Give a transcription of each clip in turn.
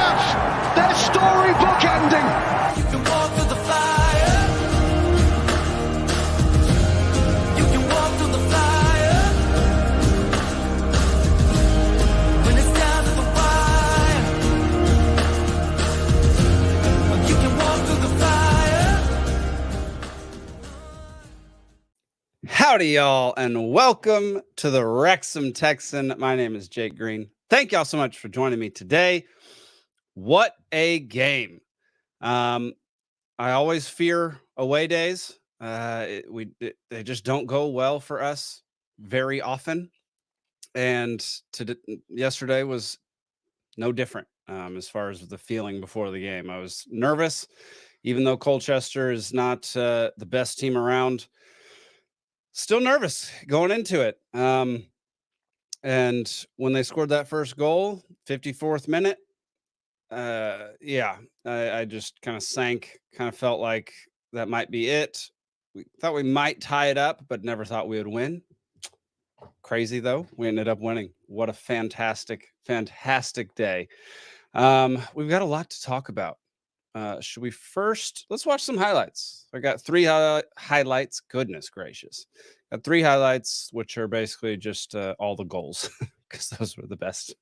have their storybook ending. You can walk through the fire. You can walk through the fire. When it's down to the wire. You can walk through the fire. Howdy, y'all, and welcome to the Wrexham Texan. My name is Jake Green. Thank y'all so much for joining me today. What a game. I always fear away days. They just don't go well for us very often. And yesterday was no different as far as the feeling before the game. I was nervous, even though Colchester is not the best team around. Still nervous going into it. And when they scored that first goal, 54th minute, I just kind of sank, kind of felt like that might be it. We thought we might tie it up, but never thought we would win. Crazy, though. We ended up winning. What a fantastic, fantastic day. We've got a lot to talk about. Should we first? Let's watch some highlights. I got three highlights. Goodness gracious. Got three highlights, which are basically just all the goals, because those were the best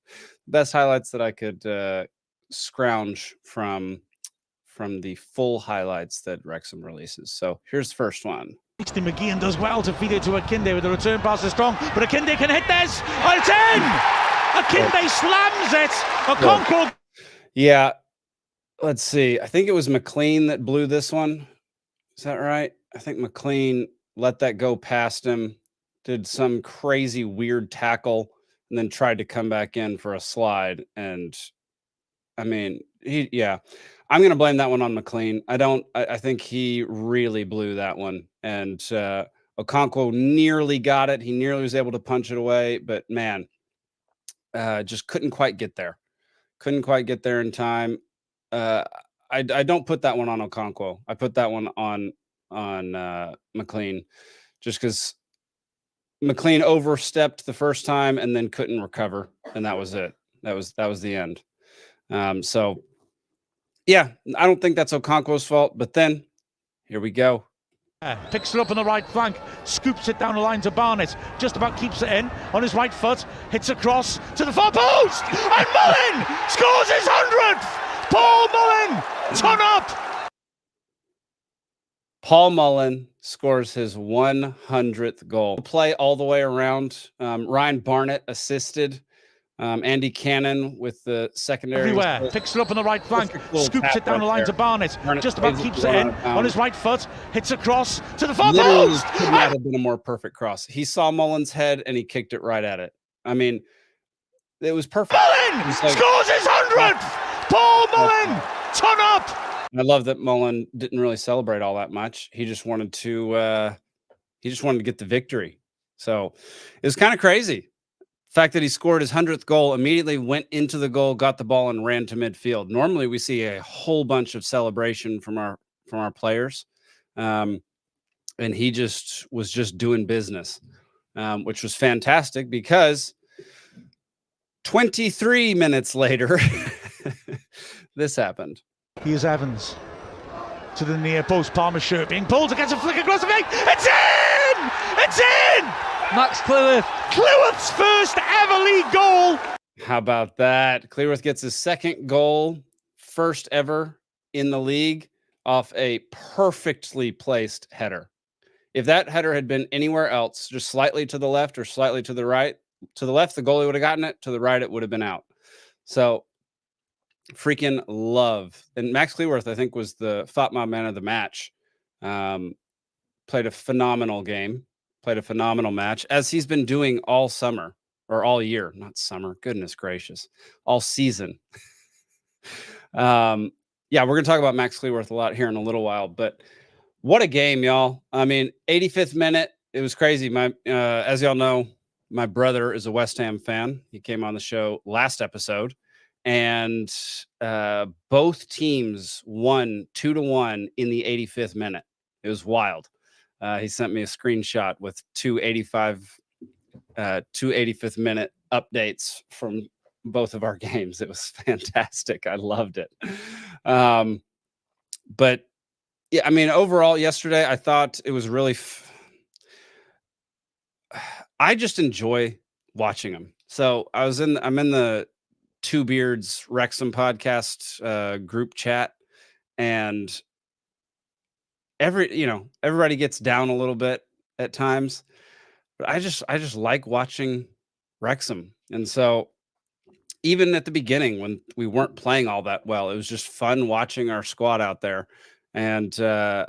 highlights that I could scrounge from the full highlights that Wrexham releases. So here's the first one. McGeehan does well to feed it to Akinde with the return pass is strong, but Akinde can hit this. Oh, it's in! Akinde slams it. Okonkwo. Yeah. Let's see. I think it was McLean that blew this one. Is that right? I think McLean let that go past him, did some crazy weird tackle, and then tried to come back in for a slide. And I mean, I'm going to blame that one on McLean. I think he really blew that one. And Okonkwo nearly got it. He nearly was able to punch it away, but man, just couldn't quite get there. Couldn't quite get there in time. I don't put that one on Okonkwo. I put that one on McLean, just because McLean overstepped the first time and then couldn't recover, and that was it. That was the end. So yeah, I don't think that's Okonkwo's fault. But then here we go. Picks it up on the right flank, scoops it down the line to Barnett, just about keeps it in on his right foot, hits across to the far post, and Mullin scores his 100th. Paul Mullin, ton up. Paul Mullin scores his 100th goal. Play all the way around. Ryan Barnett assisted. Andy Cannon with the secondary. Everywhere. Picks it up on the right flank, scoops it down the line to Barnett, just about keeps it in on his right foot, hits across to the far post. Could not have been a more perfect cross. He saw Mullin's head and he kicked it right at it. I mean, it was perfect. Mullin scores his 100th. Paul Mullin, ton up. I love that Mullin didn't really celebrate all that much. He just wanted to get the victory. So it was kind of crazy. The fact that he scored his 100th goal, immediately went into the goal, got the ball, and ran to midfield. Normally, we see a whole bunch of celebration from our players, and he was just doing business, which was fantastic, because 23 minutes later, this happened. Here's Evans to the near post. Palmer's shirt being pulled against a flick across the face. It's in! It's in! Max Cleworth. Cleworth's first ever league goal. How about that? Cleworth gets his second goal, first ever in the league, off a perfectly placed header. If that header had been anywhere else, just slightly to the left or slightly to the right, to the left, the goalie would have gotten it. To the right, it would have been out. So freaking love. And Max Cleworth, I think, was the Fatma man of the match. Played a phenomenal game. Played a phenomenal match, as he's been doing all summer, or all year. Not summer. Goodness gracious. All season. Yeah, we're going to talk about Max Cleworth a lot here in a little while. But what a game, y'all. I mean, 85th minute. It was crazy. As y'all know, my brother is a West Ham fan. He came on the show last episode. And both teams won 2-1 in the 85th minute. It was wild. He sent me a screenshot with two 85th minute updates from both of our games. It was fantastic. I loved it. But yeah, I mean, overall, yesterday I thought it was really. I just enjoy watching them. So I'm in the Two Beards Wrexham podcast group chat, and everybody gets down a little bit at times, but I just like watching Wrexham. And so even at the beginning when we weren't playing all that well, it was just fun watching our squad out there. And I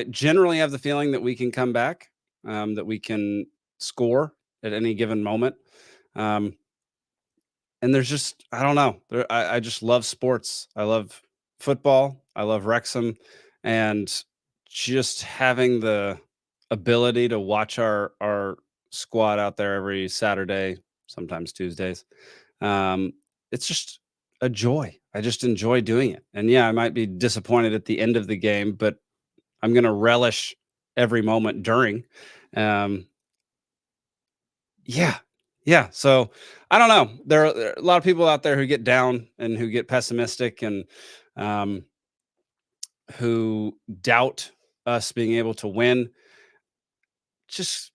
generally have the feeling that we can come back, that we can score at any given moment. And there's just, I don't know. I just love sports. I love football. I love Wrexham, and just having the ability to watch our squad out there every Saturday, sometimes Tuesdays. It's just a joy. I just enjoy doing it. And yeah, I might be disappointed at the end of the game, but I'm going to relish every moment during. Yeah. So I don't know. There are a lot of people out there who get down and who get pessimistic and who doubt us being able to win. Just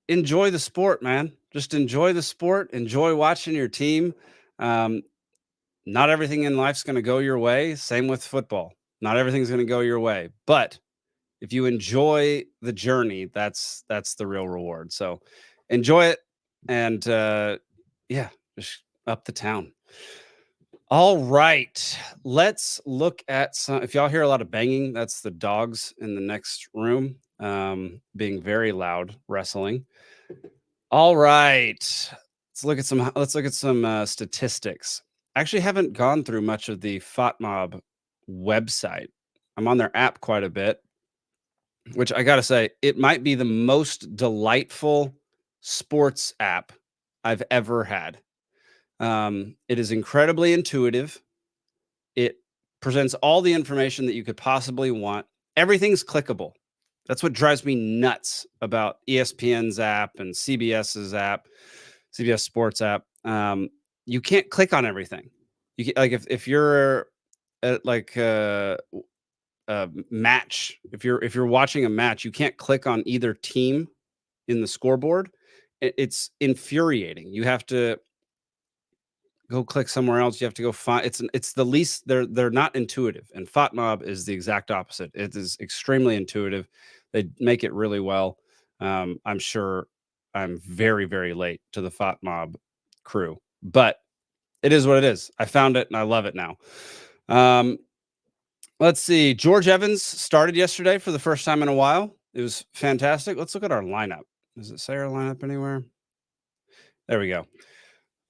enjoy the sport, man. Just enjoy the sport. Enjoy watching your team. Not everything in life's going to go your way. Same with football. Not everything's going to go your way. But if you enjoy the journey, that's the real reward. So enjoy it. And yeah, just up the town. All right, let's look at some. If y'all hear a lot of banging, that's the dogs in the next room being very loud, wrestling. All right, let's look at some statistics. I actually haven't gone through much of the FOTMob website. I'm on their app quite a bit, which I gotta say, it might be the most delightful sports app I've ever had. It is incredibly intuitive. It presents all the information that you could possibly want. Everything's clickable. That's what drives me nuts about ESPN's app and CBS's app, CBS Sports app. You can't click on everything. You can, like if you're at like a match, if you're watching a match, you can't click on either team in the scoreboard. It's infuriating. You have to go click somewhere else. You have to go find it's the least they're not intuitive. And FOTMob is the exact opposite. It is extremely intuitive. They make it really well. I'm sure I'm very, very late to the FOTMob crew, but it is what it is. I found it and I love it now. Let's see. George Evans started yesterday for the first time in a while. It was fantastic. Let's look at our lineup. Does it say our lineup anywhere? There we go.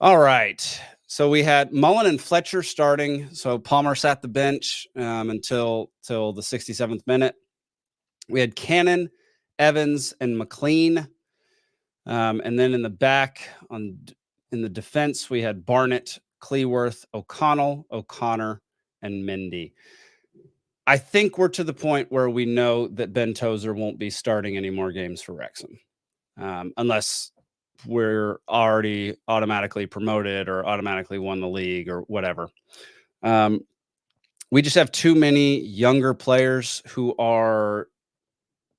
All right. So we had Mullin and Fletcher starting. So Palmer sat the bench until the 67th minute. We had Cannon, Evans, and McLean. And then in the back, in the defense, we had Barnett, Cleworth, O'Connell, O'Connor, and Mendy. I think we're to the point where we know that Ben Tozer won't be starting any more games for Wrexham, unless we're already automatically promoted or automatically won the league or whatever. We just have too many younger players who are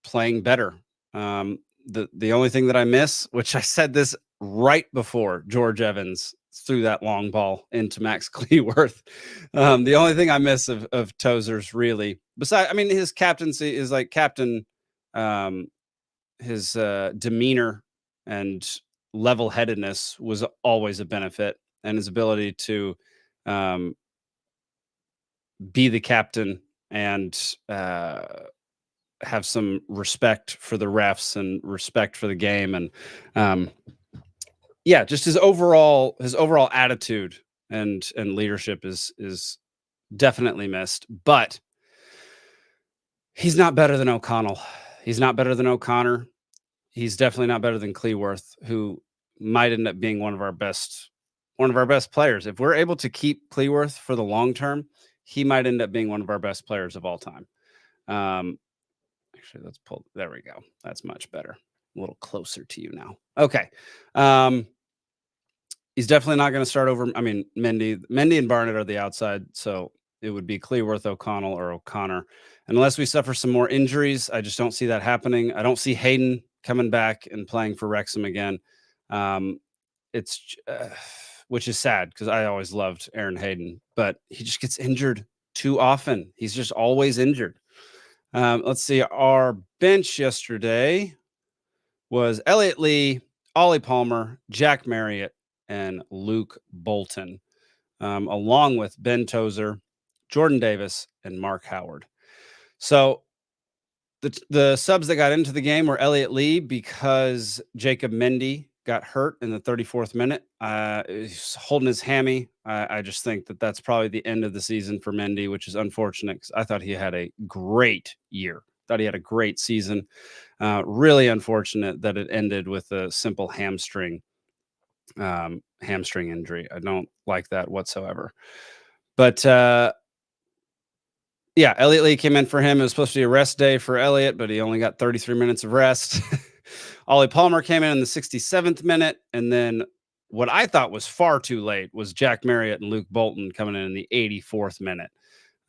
playing better. The only thing that I miss, which I said this right before George Evans threw that long ball into Max Cleworth. The only thing I miss of Tozer's really, besides, I mean, his captaincy is like captain, his demeanor and level-headedness was always a benefit, and his ability to be the captain and have some respect for the refs and respect for the game. And yeah, just his overall attitude and leadership is definitely missed, but he's not better than O'Connell. He's not better than O'Connor. He's definitely not better than Cleworth, who might end up being one of our best players. If we're able to keep Cleworth for the long term, he might end up being one of our best players of all time. Actually, let's pull. There we go. That's much better. A little closer to you now. Okay. He's definitely not going to start over. I mean, Mendy and Barnett are the outside, so it would be Cleworth, O'Connell, or O'Connor. Unless we suffer some more injuries, I just don't see that happening. I don't see Hayden coming back and playing for Wrexham again. It's which is sad because I always loved Aaron Hayden, but he just gets injured too often. He's just always injured. Let's see. Our bench yesterday was Elliot Lee, Ollie Palmer, Jack Marriott, and Luke Bolton, along with Ben Tozer, Jordan Davis, and Mark Howard. So the subs that got into the game were Elliot Lee because Jacob Mendy got hurt in the 34th minute. He's holding his hammy. I just think that that's probably the end of the season for Mendy, which is unfortunate because I thought he had a great year. Thought he had a great season. Really unfortunate that it ended with a simple hamstring injury. I don't like that whatsoever. But yeah, Elliot Lee came in for him. It was supposed to be a rest day for Elliot, but he only got 33 minutes of rest. Ollie Palmer came in the 67th minute, and then what I thought was far too late was Jack Marriott and Luke Bolton coming in the 84th minute.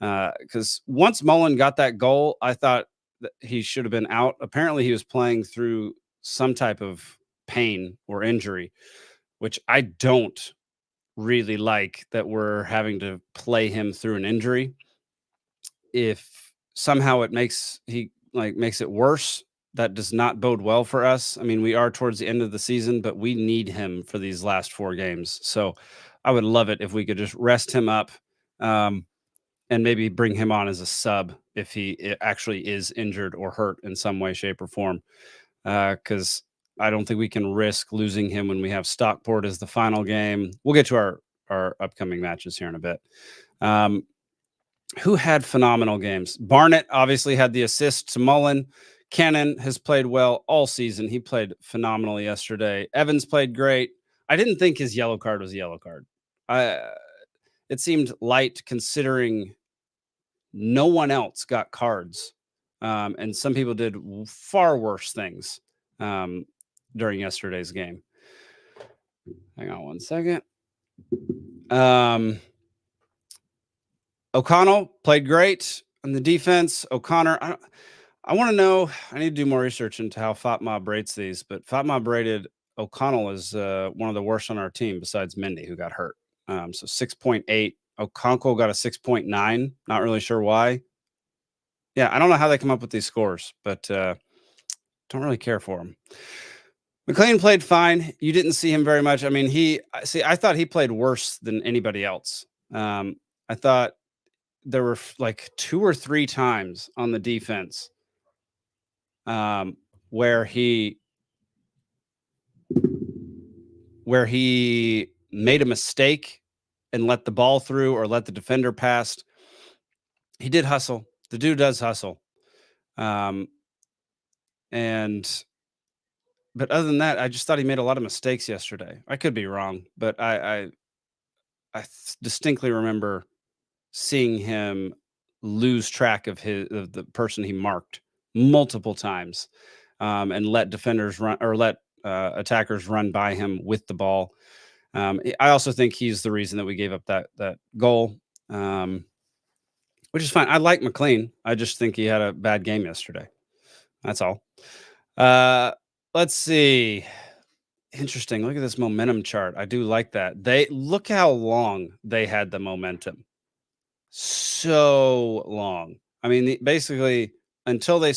Because once Mullin got that goal, I thought that he should have been out. Apparently, he was playing through some type of pain or injury, which I don't really like that we're having to play him through an injury. If somehow it makes it worse, that does not bode well for us. I mean, we are towards the end of the season, but we need him for these last 4 games. So I would love it if we could just rest him up and maybe bring him on as a sub if he actually is injured or hurt in some way, shape, or form. Because I don't think we can risk losing him when we have Stockport as the final game. We'll get to our upcoming matches here in a bit. Who had phenomenal games? Barnett obviously had the assist to Mullin. Cannon has played well all season. He played phenomenally yesterday. Evans played great. I didn't think his yellow card was a yellow card. It seemed light considering no one else got cards. And some people did far worse things during yesterday's game. Hang on one second. O'Connell played great on the defense. O'Connor, I want to know, I need to do more research into how FotMob rates these, but FotMob rated O'Connell as one of the worst on our team besides Mendy, who got hurt. So 6.8. Okonkwo got a 6.9. Not really sure why. Yeah, I don't know how they come up with these scores, but don't really care for him. McLean played fine. You didn't see him very much. I mean, I thought he played worse than anybody else. I thought there were like 2 or 3 times on the defense where he made a mistake and let the ball through or let the defender pass. He did hustle. The dude does hustle. But other than that, I just thought he made a lot of mistakes yesterday. I could be wrong, but I distinctly remember seeing him lose track of the person he marked multiple times, and let defenders run or let attackers run by him with the ball. I also think he's the reason that we gave up that goal, which is fine. I like McLean. I just think he had a bad game yesterday. That's all. Let's see. Interesting. Look at this momentum chart. I do like that. Look how long they had the momentum. So long. I mean, basically until they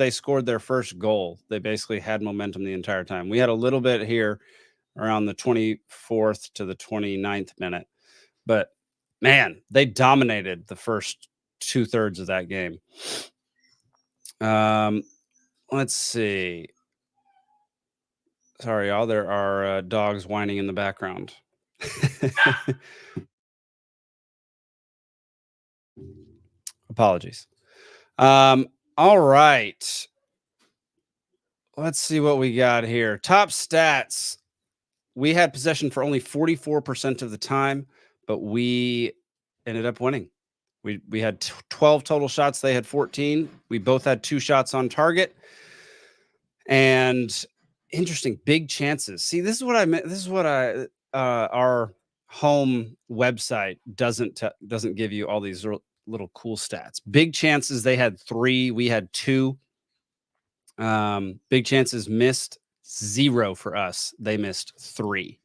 scored their first goal, they basically had momentum the entire time. We had a little bit here around the 24th to the 29th minute, but man, they dominated the first 2/3 of that game. Let's see. Sorry, y'all. There are dogs whining in the background. Apologies. All right. Let's see what we got here. Top stats. We had possession for only 44% of the time, but we ended up winning. We had 12 total shots. They had 14. We both had 2 shots on target. And interesting, big chances. See, this is what I meant. This is what I our home website doesn't give you all these little cool stats. Big chances, they had 3, we had 2. Big chances missed, 0 for us. They missed 3.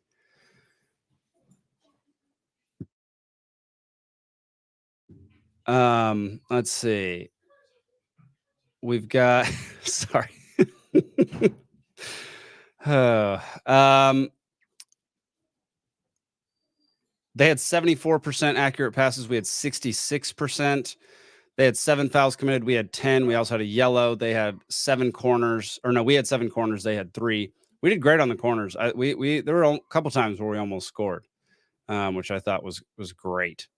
Let's see. We've got sorry. They had 74% accurate passes. We had 66%. They had 7 fouls committed. We had 10. We also had a yellow. They had 7 corners. Or no, we had 7 corners. They had 3. We did great on the corners. There were a couple times where we almost scored, which I thought was great.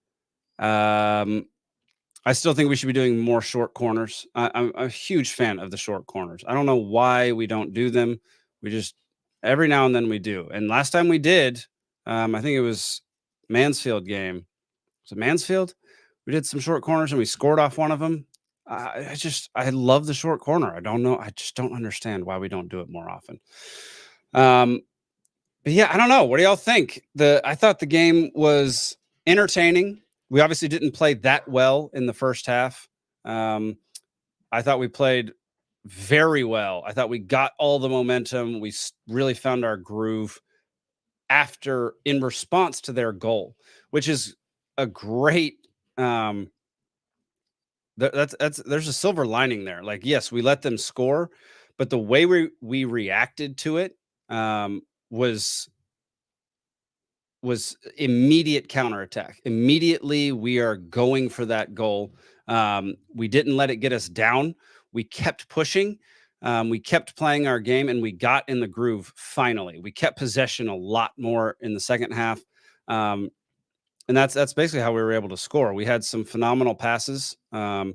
I still think we should be doing more short corners. I'm a huge fan of the short corners. I don't know why we don't do them. We just every now and then we do. And last time we did, I think it was Mansfield game. Was it Mansfield? We did some short corners and we scored off one of them. I love the short corner. I don't know. I just don't understand why we don't do it more often. But yeah, I don't know. What do y'all think? I thought the game was entertaining. We obviously didn't play that well in the first half. I thought we played very well. I thought we got all the momentum. We really found our groove in response to their goal, which is a great. There's a silver lining there. Like, yes, we let them score, but the way we reacted to it was immediate counterattack. Immediately, we are going for that goal. We didn't let it get us down. We kept pushing. We kept playing our game, and we got in the groove finally. We kept possession a lot more in the second half. And that's basically how we were able to score. We had some phenomenal passes. A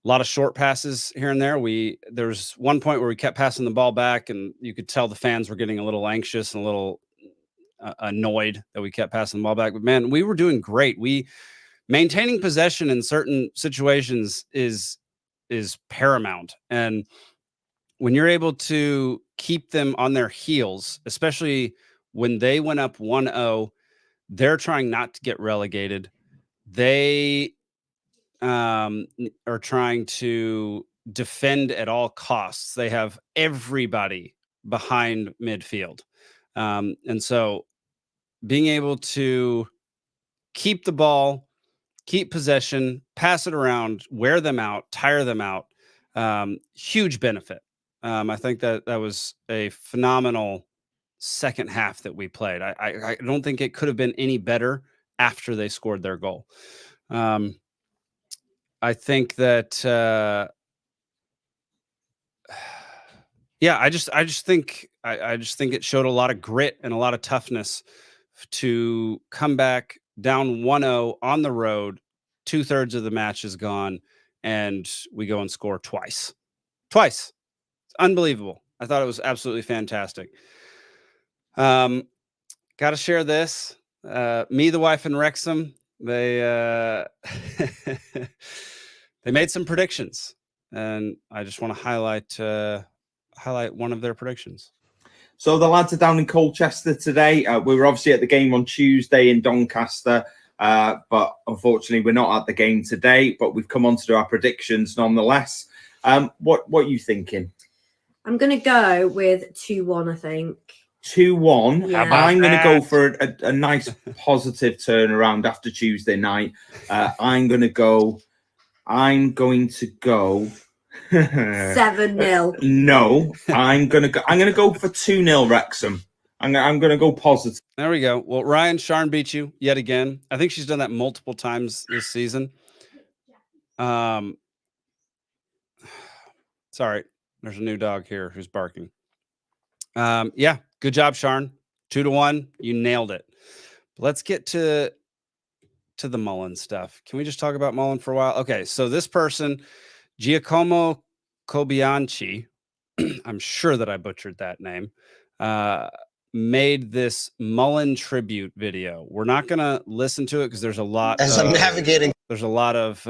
lot of short passes here and there. There was one point where we kept passing the ball back, and you could tell the fans were getting a little anxious and a little annoyed that we kept passing the ball back. But man, we were doing great. Maintaining possession in certain situations is paramount. And when you're able to keep them on their heels, especially when they went up 1-0, they're trying not to get relegated. They are trying to defend at all costs. They have everybody behind midfield. And so being able to keep the ball, keep possession, pass it around, wear them out, tire them out, huge benefit. I think that was a phenomenal second half that we played. I don't think it could have been any better after they scored their goal. I think that yeah, I just think it showed a lot of grit and a lot of toughness to come back down 1-0 on the road. 2/3 of the match is gone, and we go and score twice. It's unbelievable. I thought it was absolutely fantastic. Got to share this. Me, the wife, and Wrexham, they they made some predictions, and I just want to highlight one of their predictions. So the lads are down in Colchester today. We were obviously at the game on Tuesday in Doncaster, but unfortunately we're not at the game today. But we've come on to do our predictions nonetheless. What are you thinking? I'm going to go with 2-1, I think. 2-1. Yeah. I'm going to go for a nice positive turnaround after Tuesday night. I'm going to go 7-0. No, I'm gonna go for 2-0 Wrexham. I'm gonna go positive. There we go. Well, Ryan, Sharn beat you yet again. I think she's done that multiple times this season. Sorry, there's a new dog here who's barking. Yeah, good job, Sharn. 2-1. You nailed it. But let's get to the Mullin stuff. Can we just talk about Mullin for a while? Okay, so this person, Giacomo Cobianchi, I'm sure that I butchered that name, made this Mullin tribute video. We're not going to listen to it because there's a lot as I'm navigating. There's a lot of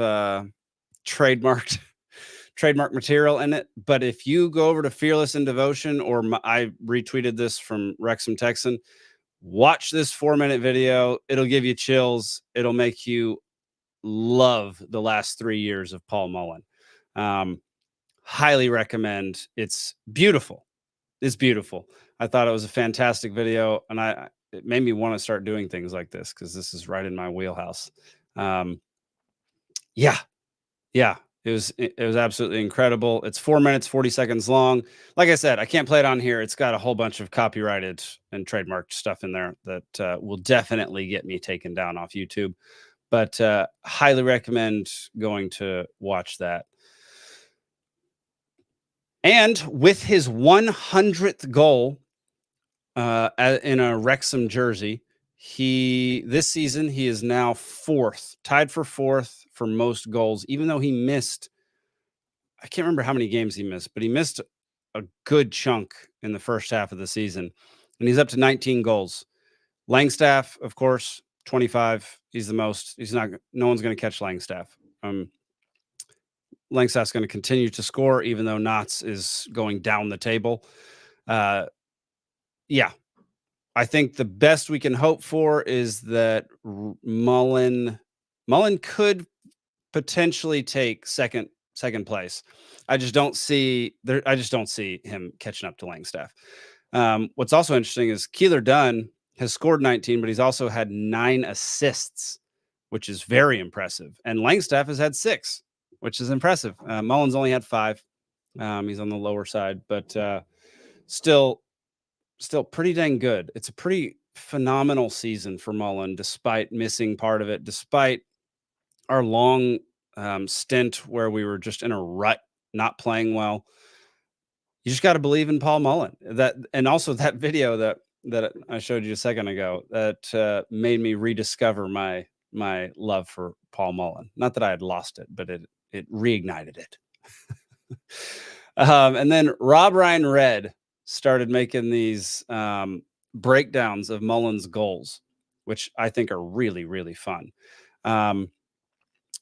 trademark material in it. But if you go over to Fearless in Devotion, or I retweeted this from Wrexham Texan, Watch this 4-minute video. It'll give you chills. It'll make you love the last 3 years of Paul Mullin. Highly recommend. It's beautiful. It's beautiful. I thought it was a fantastic video, and it made me want to start doing things like this because this is right in my wheelhouse. Yeah. It was absolutely incredible. It's 4 minutes, 40 seconds long. Like I said, I can't play it on here. It's got a whole bunch of copyrighted and trademarked stuff in there that will definitely get me taken down off YouTube. But highly recommend going to watch that. And with his 100th goal in a Wrexham jersey, this season he is now tied for fourth for most goals, even though he missed, I can't remember how many games he missed, but he missed a good chunk in the first half of the season, and he's up to 19 goals. Langstaff, of course, 25. He's the most. No one's going to catch Langstaff. Langstaff's going to continue to score, even though Knotts is going down the table. Yeah. I think the best we can hope for is that Mullin could potentially take second place. I just don't see him catching up to Langstaff. What's also interesting is Keeler Dunn has scored 19, but he's also had 9 assists, which is very impressive. And Langstaff has had 6, which is impressive. Mullin's only had 5. He's on the lower side, but still pretty dang good. It's a pretty phenomenal season for Mullin, despite missing part of it, despite our long stint where we were just in a rut, not playing well. You just got to believe in Paul Mullin. And also that video that I showed you a second ago that made me rediscover my love for Paul Mullin. Not that I had lost it, but it reignited it. And then Rob Ryan Red started making these breakdowns of Mullin's goals, which I think are really, really fun.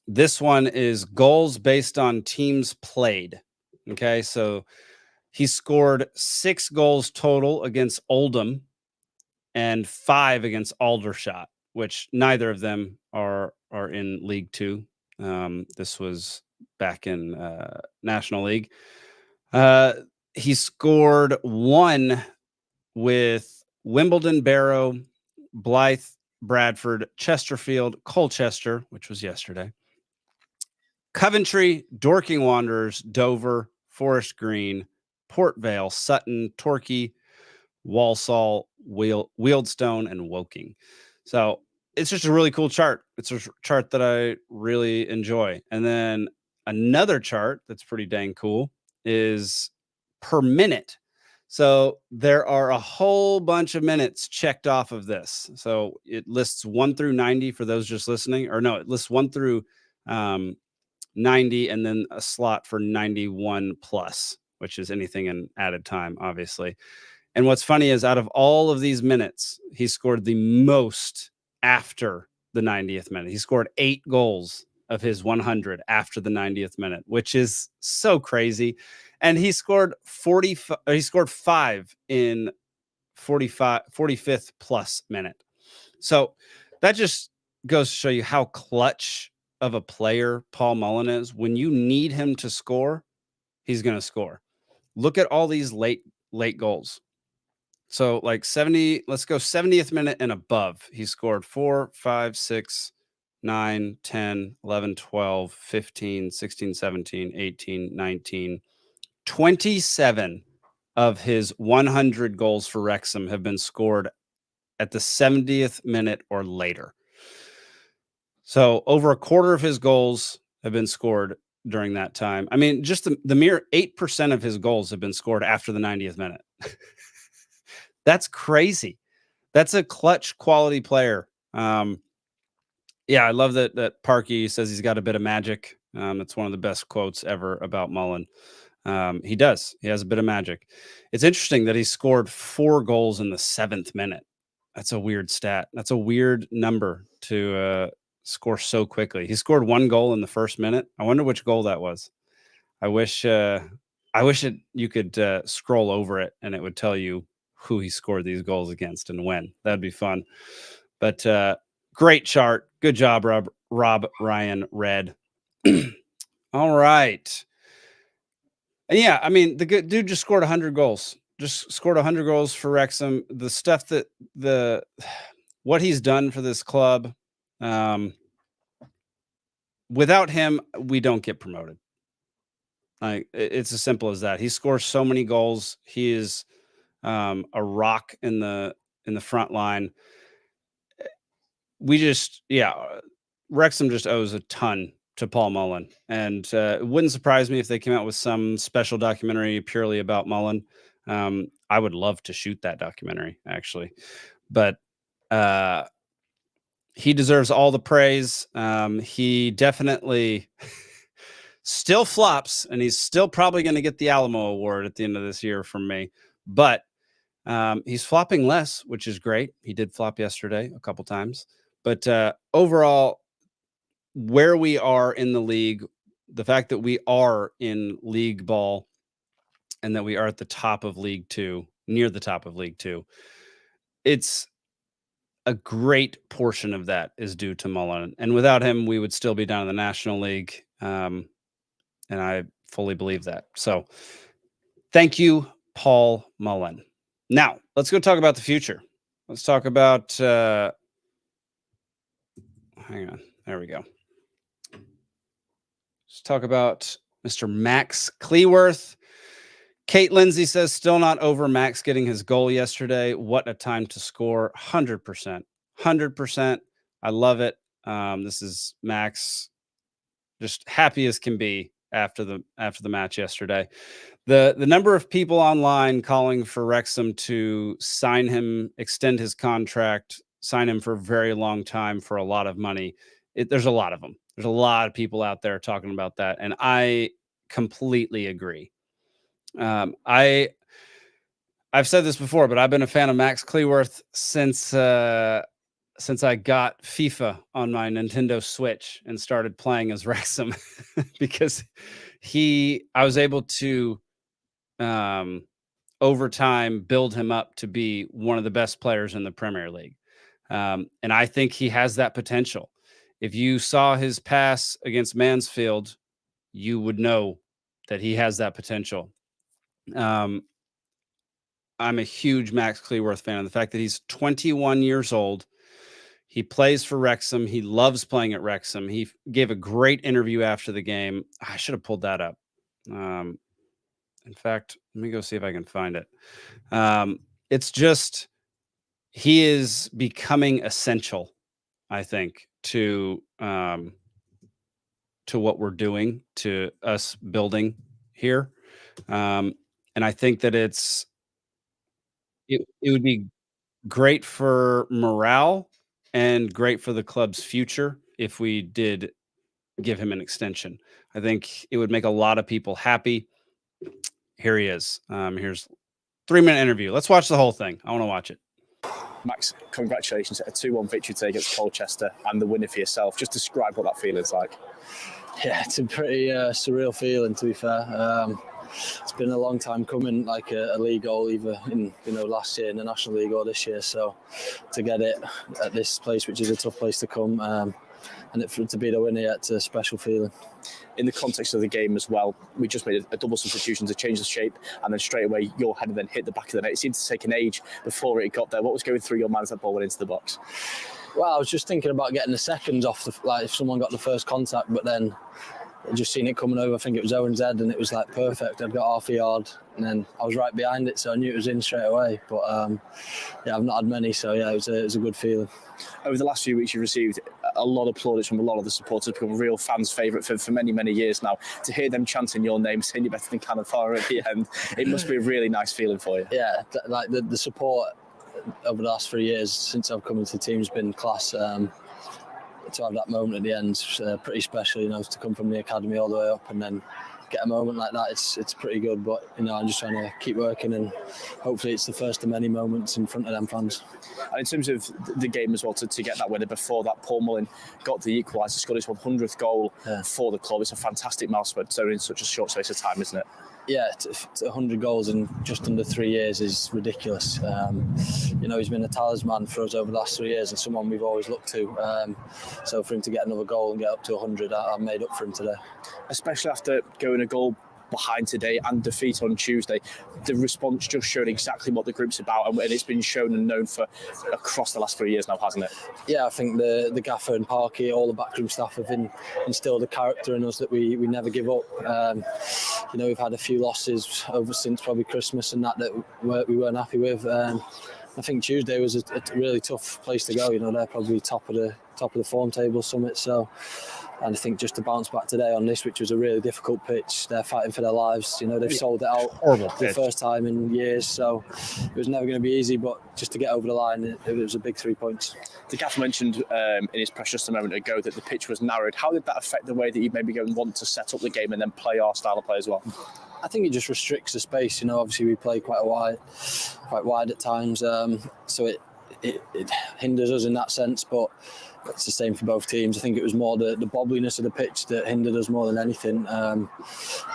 This one is goals based on teams played. Okay, so he scored 6 goals total against Oldham and 5 against Aldershot, which neither of them are in League Two. This was back in National League. He scored 1 with Wimbledon, Barrow, Blythe, Bradford, Chesterfield, Colchester, which was yesterday, Coventry, Dorking Wanderers, Dover, Forest Green, Port Vale, Sutton, Torquay, Walsall, Wealdstone, and Woking. So it's just a really cool chart. It's a chart that I really enjoy. And then another chart that's pretty dang cool is per minute. So there are a whole bunch of minutes checked off of this. So it lists 1 through 90 for those just listening, or no, it lists 1 through 90 and then a slot for 91 plus, which is anything in added time, obviously. And what's funny is out of all of these minutes, he scored the most after the 90th minute. He scored 8 goals of his 100 after the 90th minute, which is so crazy. And he scored 5 in 45th plus minute. So that just goes to show you how clutch of a player Paul Mullin is. When you need him to score, he's going to score. Look at all these late goals. So like 70, let's go 70th minute and above. He scored 4, 5, 6, 9, 10, 11, 12, 15, 16, 17, 18, 19, 27 of his 100 goals for Wrexham have been scored at the 70th minute or later. So over a quarter of his goals have been scored during that time. I mean, just the mere 8% of his goals have been scored after the 90th minute. That's crazy. That's a clutch quality player. Yeah, I love that Parkey says he's got a bit of magic. It's one of the best quotes ever about Mullin. He does. He has a bit of magic. It's interesting that he scored 4 goals in the 7th minute. That's a weird stat. That's a weird number to score so quickly. He scored 1 goal in the 1st minute. I wonder which goal that was. I wish you could scroll over it and it would tell you who he scored these goals against and when. That'd be fun. But great chart. Good job, Rob Ryan Red. All right. And yeah, I mean, the good dude just scored 100 goals. Just scored 100 goals for Wrexham. The stuff that what he's done for this club, without him, we don't get promoted. Like, it's as simple as that. He scores so many goals. He is a rock in the front line. Wrexham just owes a ton to Paul Mullin, and it wouldn't surprise me if they came out with some special documentary purely about Mullin. I would love to shoot that documentary, actually, but he deserves all the praise. He definitely still flops, and he's still probably going to get the Alamo Award at the end of this year from me, but he's flopping less, which is great. He did flop yesterday a couple times, but overall, where we are in the league, the fact that we are in league ball and that we are at the top of League Two, near the top of League Two, it's a great portion of that is due to Mullin. And without him, we would still be down in the National League. And I fully believe that. So thank you, Paul Mullin. Now, let's go talk about the future. Let's talk about... hang on. There we go. Let's talk about Mr. Max Cleworth. Kate Lindsay says, still not over Max getting his goal yesterday. What a time to score. 100%. 100%. I love it. This is Max just happy as can be after the match yesterday. The number of people online calling for Wrexham to sign him, extend his contract, sign him for a very long time for a lot of money. There's a lot of them. There's a lot of people out there talking about that, and I completely agree. I've said this before, but I've been a fan of Max Cleworth since I got FIFA on my Nintendo Switch and started playing as Wrexham because I was able to over time build him up to be one of the best players in the Premier League. And I think he has that potential. If you saw his pass against Mansfield, you would know that he has that potential. I'm a huge Max Cleworth fan, and the fact that he's 21 years old, he plays for Wrexham. He loves playing at Wrexham. He gave a great interview after the game. I should have pulled that up. In fact, let me go see if I can find it. It's just, he is becoming essential, I think, to what we're doing, to us building here. And I think that it would be great for morale and great for the club's future if we did give him an extension. I think it would make a lot of people happy. Here he is. Here's 3-minute interview. Let's watch the whole thing. I want to watch it. Max, congratulations at a 2-1 victory today against Colchester and the winner for yourself. Just describe what that feeling's like. Yeah, it's a pretty surreal feeling, to be fair. It's been a long time coming, like a league goal, either in last year in the National League or this year. So to get it at this place, which is a tough place to come, and to be the winner, it's a special feeling. In the context of the game as well, we just made a double substitution to change the shape, and then straight away your header then hit the back of the net. It seemed to take an age before it got there. What was going through your mind as that ball went into the box? Well, I was just thinking about getting the seconds off, if someone got the first contact, but then I just seen it coming over. I think it was Owen's head, and it was like perfect. I'd got half a yard, and then I was right behind it, so I knew it was in straight away. But yeah, I've not had many, so yeah, it was a good feeling. Over the last few weeks, you've received a lot of plaudits from a lot of the supporters, become a real fans' favourite for many, many years now. To hear them chanting your name, saying you're better than Cannavaro at the end, it must be a really nice feeling for you. Yeah, like the support over the last 3 years since I've come into the team has been class. To have that moment at the end is pretty special, to come from the academy all the way up and then get a moment like that. It's pretty good, but I'm just trying to keep working, and hopefully it's the first of many moments in front of them fans. And in terms of the game as well, to get that winner before that, Paul Mullin got the equaliser, scored his 100th goal for the club. It's a fantastic milestone in such a short space of time, isn't it? Yeah, 100 goals in just under 3 years is ridiculous. You know, he's been a talisman for us over the last 3 years and someone we've always looked to. So for him to get another goal and get up to 100, I'm made up for him today. Especially after going a goal behind today and defeat on Tuesday, the response just showed exactly what the group's about, and it's been shown and known for across the last 3 years now, hasn't it? Yeah, I think the gaffer and Parky, all the backroom staff have instilled a character in us that we never give up. You know, we've had a few losses over since probably Christmas and that we weren't happy with. I think Tuesday was a really tough place to go. You know, they're probably top of the form table summit. So, and I think just to bounce back today on this, which was a really difficult pitch, they're fighting for their lives. You know, they've sold it out for the first time in years. So it was never going to be easy, but just to get over the line, it was a big 3 points. The gaffer mentioned in his press just a moment ago that the pitch was narrowed. How did that affect the way that you maybe go and want to set up the game and then play our style of play as well? I think it just restricts the space. You know, obviously we play quite wide at times, so it hinders us in that sense. But it's the same for both teams. I think it was more the bobbliness of the pitch that hindered us more than anything, and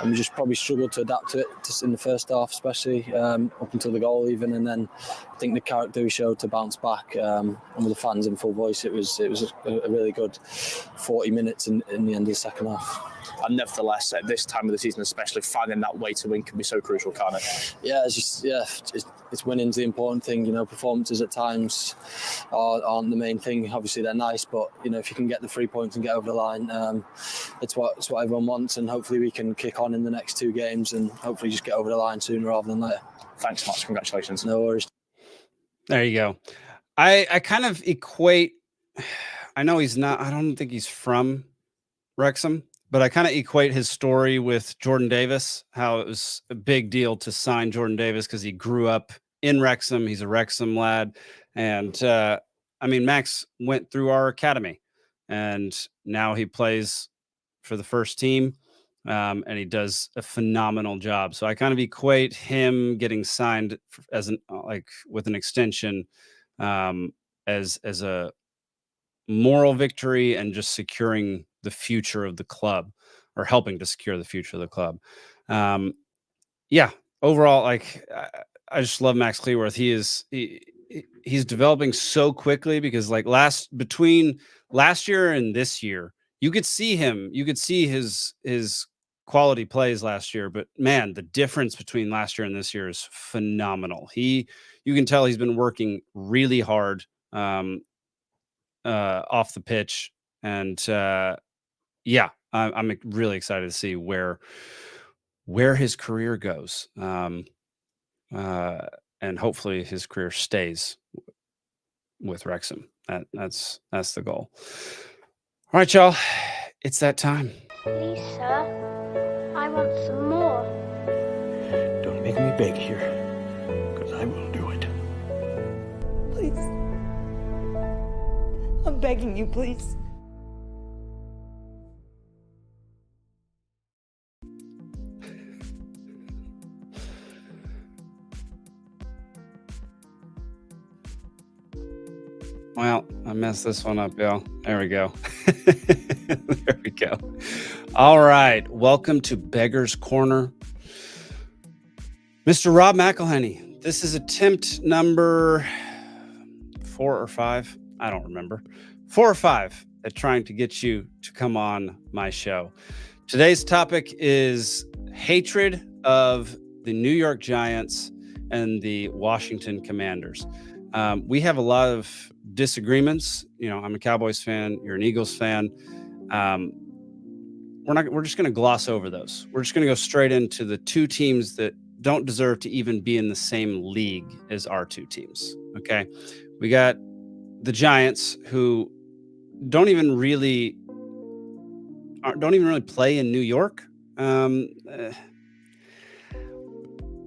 we just probably struggled to adapt to it in the first half, especially up until the goal even. And then I think the character we showed to bounce back, and with the fans in full voice, it was a really good 40 minutes in the end of the second half. And nevertheless, at this time of the season, especially, finding that way to win can be so crucial, can't it? Yeah, it's winning's the important thing. You know, performances at times aren't the main thing. Obviously, they're nice, but you know, if you can get the 3 points and get over the line, it's what everyone wants. And hopefully, we can kick on in the next 2 games and hopefully just get over the line sooner rather than later. Thanks, Max. Congratulations. No worries. There you go. I kind of equate. I know he's not. I don't think he's from Wrexham, but I kind of equate his story with Jordan Davis, how it was a big deal to sign Jordan Davis because he grew up in Wrexham. He's a Wrexham lad. And I mean, Max went through our academy and now he plays for the first team, and he does a phenomenal job. So I kind of equate him getting signed as with an extension as a moral victory and just securing the future of the club, or helping to secure the future of the club. Yeah, overall, I just love Max Cleworth. He's developing so quickly because between last year and this year, you could see his quality plays last year, but man, the difference between last year and this year is phenomenal. You can tell he's been working really hard off the pitch, and yeah, I'm really excited to see where his career goes, and hopefully his career stays with Wrexham. That's the goal. All right, y'all, it's that time. Please, sir, I want some more. Don't make me beg here, because I will do it. Please. I'm begging you, please. Well, I messed this one up, y'all. There we go. There we go. All right. Welcome to Beggar's Corner. Mr. Rob McElhenney, this is attempt number 4 or 5. I don't remember. 4 or 5 at trying to get you to come on my show. Today's topic is hatred of the New York Giants and the Washington Commanders. We have a lot of disagreements. You know, I'm a Cowboys fan. You're an Eagles fan. We're just going to gloss over those. We're just going to go straight into the 2 teams that don't deserve to even be in the same league as our 2 teams. Okay. We got the Giants, who don't even really play in New York.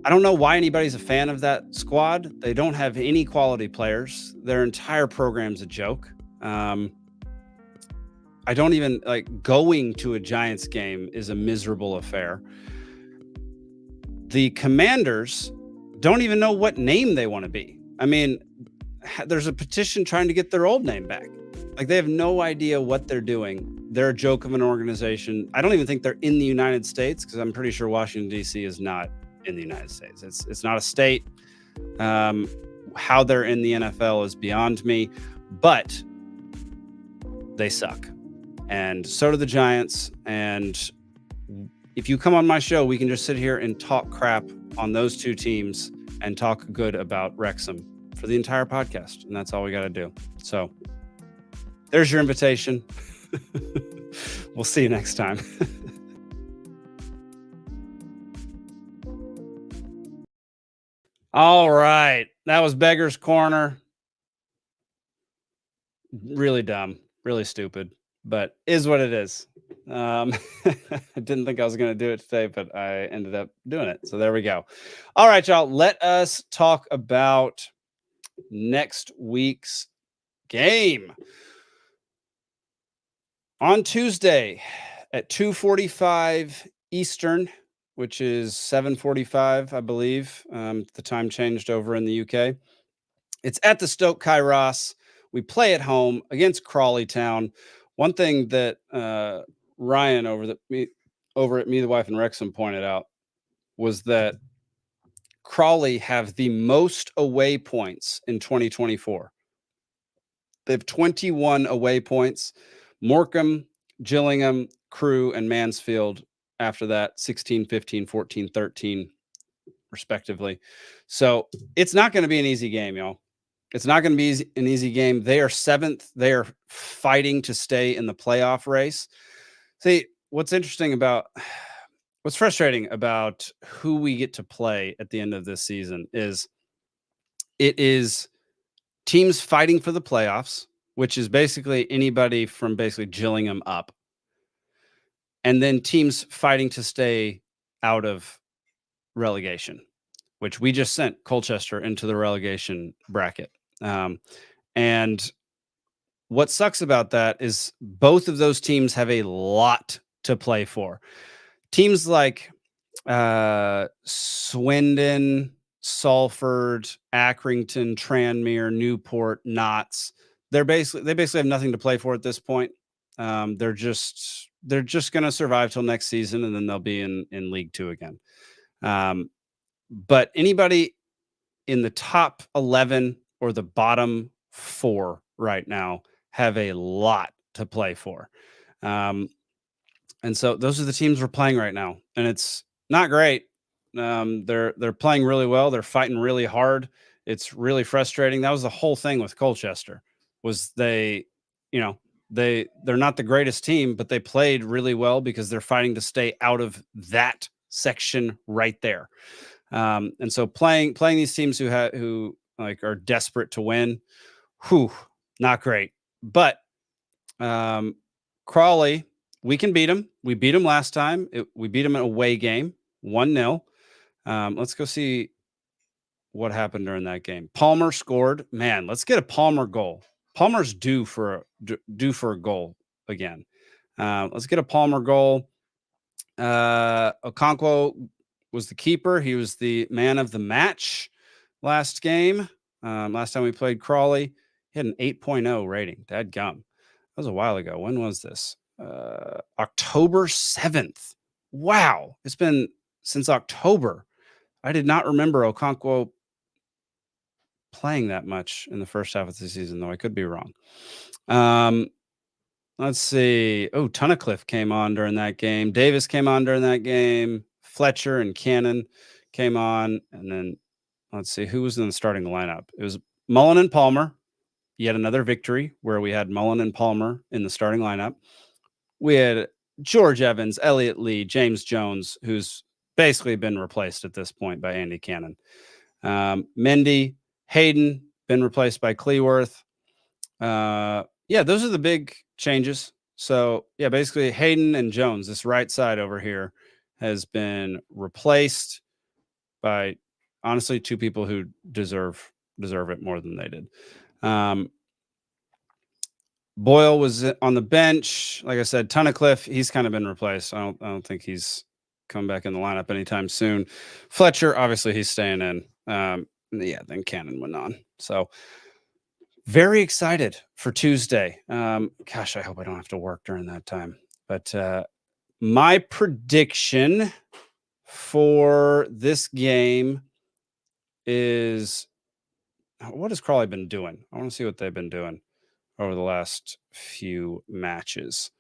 I don't know why anybody's a fan of that squad. They don't have any quality players. Their entire program's a joke. I don't even going to a Giants game is a miserable affair. The Commanders don't even know what name they want to be. I mean, there's a petition trying to get their old name back. They have no idea what they're doing They're a joke of an organization. I don't even think they're in the United States, because I'm pretty sure Washington, D.C. is not in the United States. It's not a state. How they're in the NFL is beyond me, but they suck. And so do the Giants. And if you come on my show, we can just sit here and talk crap on those two teams and talk good about Wrexham for the entire podcast. And that's all we got to do. So there's your invitation. We'll see you next time. All right. That was Beggar's Corner. Really dumb, really stupid, but is what it is. I didn't think I was going to do it today, but I ended up doing it. So there we go. All right, y'all. Let us talk about next week's game. On Tuesday at 2:45 Eastern, which is 7:45, I believe. The time changed over in the UK. It's at the Stoke Kairos. We play at home against Crawley Town. One thing that Ryan over at Me, the Wife, and Wrexham pointed out was that Crawley have the most away points in 2024. They have 21 away points. Morecambe, Gillingham, Crewe, and Mansfield after that, 16, 15, 14, 13, respectively. So it's not going to be an easy game, y'all. It's not going to be an easy game. They are 7th. They are fighting to stay in the playoff race. See, what's frustrating about who we get to play at the end of this season is it is teams fighting for the playoffs, which is basically anybody from basically Gillingham up. And then teams fighting to stay out of relegation, which we just sent Colchester into the relegation bracket. And what sucks about that is both of those teams have a lot to play for. Teams like Swindon, Salford, Accrington, Tranmere, Newport, Notts. They basically have nothing to play for at this point. They're just going to survive till next season, and then they'll be in League Two again. But anybody in the top 11 or the bottom 4 right now have a lot to play for. And so those are the teams we're playing right now, and it's not great. They're playing really well. They're fighting really hard. It's really frustrating. That was the whole thing with Colchester, was they're not the greatest team, but they played really well because they're fighting to stay out of that section right there. And so playing these teams who are desperate to win, not great. But Crawley, we can beat them. We beat them last time. We beat them in a away game, 1-0. Let's go see what happened during that game. Palmer scored. Man, let's get a Palmer goal. Palmer's due for a goal again. Let's get a Palmer goal. Okonkwo was the keeper. He was the man of the match last game. Last time we played Crawley, he had an 8.0 rating. Dadgum. That was a while ago. When was this? October 7th. Wow. It's been since October. I did not remember Okonkwo playing that much in the first half of the season, though I could be wrong. Let's see. Oh, Tunnicliffe came on during that game. Davis came on during that game. Fletcher and Cannon came on. And then let's see who was in the starting lineup. It was Mullin and Palmer. Yet another victory where we had Mullin and Palmer in the starting lineup. We had George Evans, Elliot Lee, James Jones, who's basically been replaced at this point by Andy Cannon. Mendy, Hayden, been replaced by Cleworth. Those are the big changes. So, basically Hayden and Jones, this right side over here, has been replaced by, honestly, two people who deserve it more than they did. Boyle was on the bench. Like I said, Tunnicliffe, he's kind of been replaced. I don't think he's come back in the lineup anytime soon. Fletcher, obviously he's staying in. Then Cannon went on. So very excited for Tuesday. Gosh, I hope I don't have to work during that time. But my prediction for this game is, what has Crawley been doing? I want to see what they've been doing over the last few matches.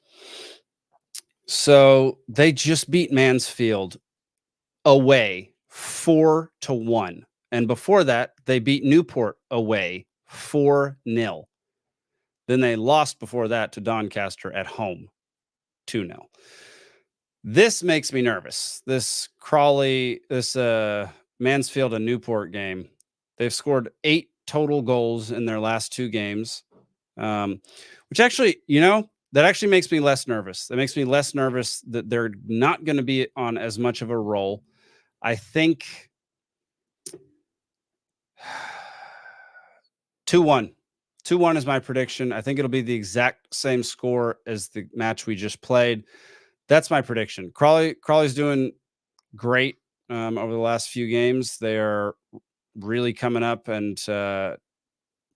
So they just beat Mansfield away 4-1. And before that, they beat Newport away 4-0. Then they lost before that to Doncaster at home 2-0. This makes me nervous. This Mansfield and Newport game, they've scored 8 total goals in their last 2 games, which actually, that actually makes me less nervous. That makes me less nervous that they're not going to be on as much of a roll. I think 2-1. 2-1 is my prediction. I think it'll be the exact same score as the match we just played. That's my prediction. Crawley's doing great over the last few games. They are really coming up and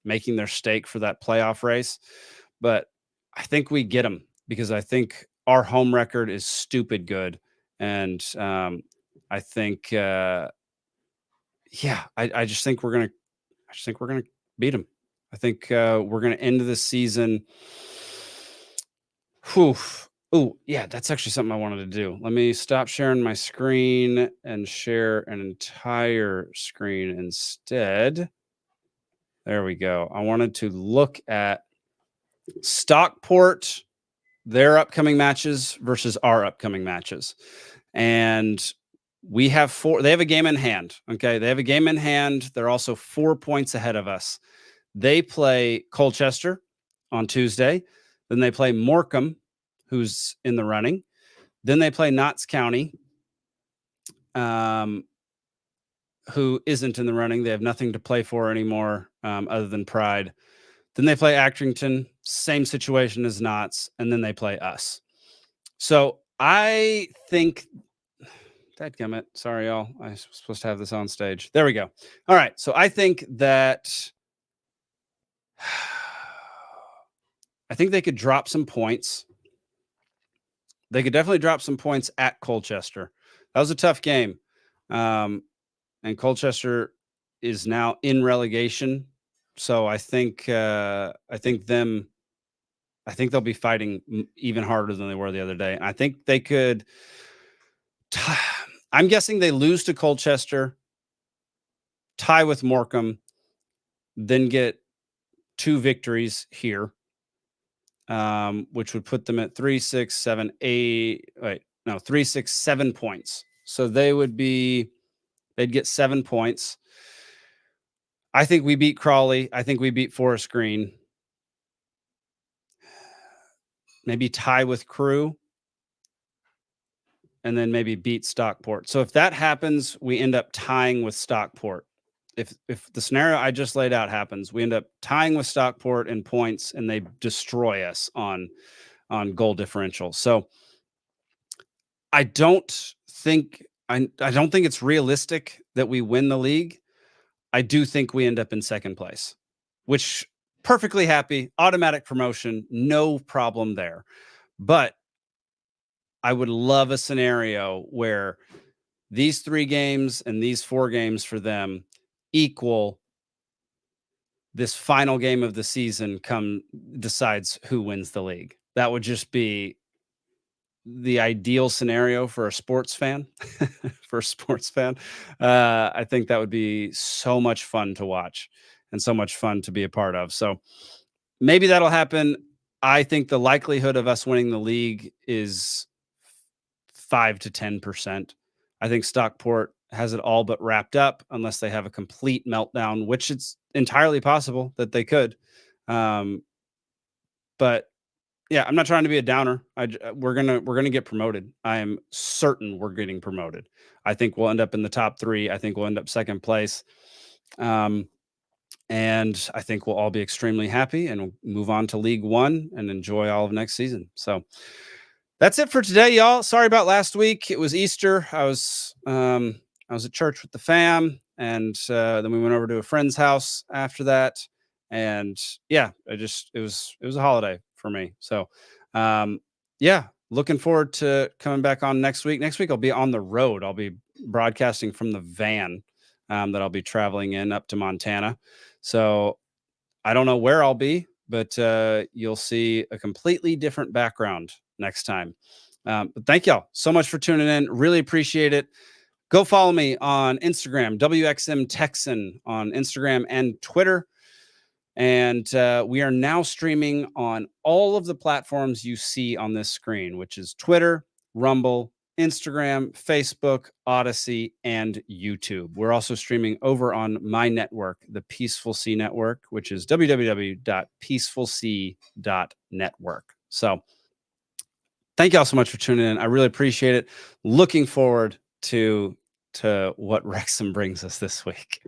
making their stake for that playoff race. But I think we get them because I think our home record is stupid good. And I think, I just think we're going to beat them. I think we're going to end the season. Oh, yeah, that's actually something I wanted to do. Let me stop sharing my screen and share an entire screen instead. There we go. I wanted to look at Stockport, their upcoming matches versus our upcoming matches. And we have 4. They have a game in hand. Okay. They have a game in hand. They're also 4 points ahead of us. They play Colchester on Tuesday. Then they play Morecambe, who's in the running. Then they play Notts County, who isn't in the running. They have nothing to play for anymore other than pride. Then they play Accrington, same situation as Notts, and then they play us. So I think, dadgummit, sorry, y'all. I was supposed to have this on stage. There we go. All right. So I think that they could drop some points. They could definitely drop some points at Colchester. That was a tough game. And Colchester is now in relegation. So I think they'll be fighting even harder than they were the other day. And I think they could, I'm guessing they lose to Colchester, tie with Morecambe, then get 2 victories here. Which would put them at 3, 6, 7, 8. 3, 6, 7 points. So they'd get 7 points. I think we beat Crawley. I think we beat Forest Green. Maybe tie with Crewe. And then maybe beat Stockport. So if that happens, we end up tying with Stockport. If the scenario I just laid out happens, we end up tying with Stockport in points and they destroy us on goal differential. So I don't think it's realistic that we win the league. I do think we end up in second place, which perfectly happy, automatic promotion, no problem there. But I would love a scenario where these 3 games and these 4 games for them equal this final game of the season decides who wins the league. That would just be the ideal scenario for a sports fan. I think that would be so much fun to watch and so much fun to be a part of. So maybe that'll happen. I think the likelihood of us winning the league is 5 to 10%. I think Stockport has it all but wrapped up unless they have a complete meltdown, which it's entirely possible that they could. But yeah, I'm not trying to be a downer. We're gonna get promoted. I am certain we're getting promoted. I think we'll end up in the top 3. I think we'll end up second place. And I think we'll all be extremely happy and we'll move on to League One and enjoy all of next season. So that's it for today, y'all. Sorry about last week. It was Easter. I was at church with the fam, and then we went over to a friend's house after that. And yeah, it was a holiday for me. So yeah, looking forward to coming back on next week. Next week I'll be on the road. I'll be broadcasting from the van that I'll be traveling in up to Montana. So I don't know where I'll be, but you'll see a completely different background next time. But thank y'all so much for tuning in. Really appreciate it. Go follow me on Instagram, WXMTexan on Instagram and Twitter. And we are now streaming on all of the platforms you see on this screen, which is Twitter, Rumble, Instagram, Facebook, Odyssey, and YouTube. We're also streaming over on my network, the PeacefulSea Network, which is www.peacefulsea.network. So thank y'all so much for tuning in. I really appreciate it. Looking forward to what Wrexham brings us this week.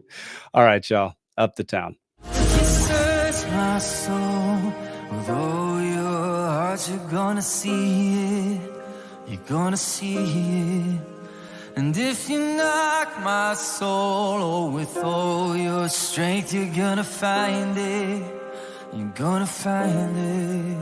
All right, y'all, up the town. Search my soul with all your heart, you're gonna see it. You're gonna see it. And if you knock my soul with all your strength, you're gonna find it. You're gonna find it.